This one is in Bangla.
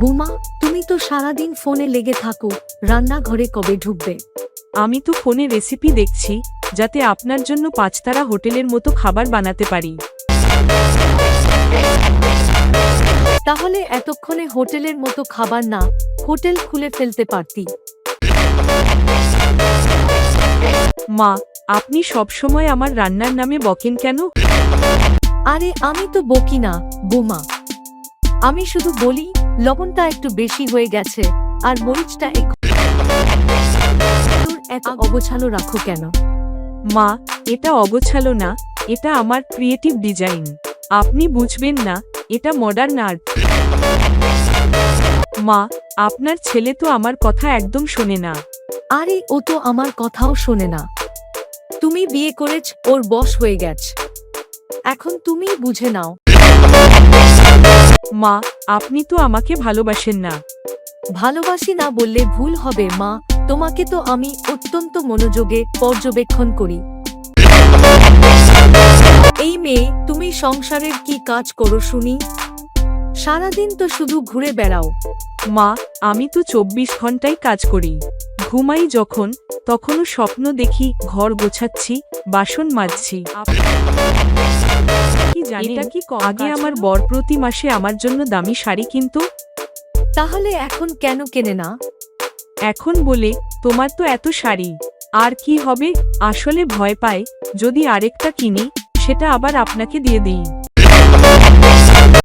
বুমা, তুমি তো সারাদিন ফোনে লেগে থাকো, রান্নাঘরে কবে ঢুকবে? আমি তো ফোনে রেসিপি দেখছি, যাতে আপনার জন্য পাঁচতারা হোটেলের মতো খাবার বানাতে পারি। তাহলে এতক্ষণে হোটেলের মতো খাবার না, হোটেল খুলে ফেলতে পারতি। মা, আপনি সবসময় আমার রান্নার নামে বকেন কেন? আরে আমি তো বকি না, বুমা। আমি শুধু বলি লবণটা একটু বেশি হয়ে গেছে, আর মরিচটা একটু। এত অগোছালো রাখো কেন? মা, এটা অগোছালো না, এটা আমার ক্রিয়েটিভ ডিজাইন। আপনি বুঝবেন না, এটা মডার্ন আর্ট। মা, আপনার ছেলে তো আমার কথা একদম শোনে না। আরে ও তো আমার কথাও শোনে না। তুমি বিয়ে করেছ, ওর বশ হয়ে গেছ। এখন তুমি বুঝে নাও। মা, আপনি তো আমাকে ভালোবাসেন না। ভালোবাসি না বললে ভুল হবে মা, তোমাকে তো আমি অত্যন্ত মনোযোগে পর্যবেক্ষণ করি। এই মেয়ে, তুমি সংসারের কি কাজ করো শুনি? সারাদিন তো শুধু ঘুরে বেড়াও। মা, আমি তো 24 ঘন্টাই কাজ করি। ঘুমাই যখন, তখনও স্বপ্ন দেখি ঘর গোছাচ্ছি, বাসন মাজছি। কি জানেন, এটা কি আগে আমার বর প্রতি মাসে আমার জন্য দামি শাড়ি কিনতো? তাহলে এখন কেন কেনে না? এখন বলে, তোমার তো এত শাড়ি, আর কি হবে? আসলে ভয় পায়, যদি আরেকটা কিনি, সেটা আবার আপনাকে দিয়ে দিই।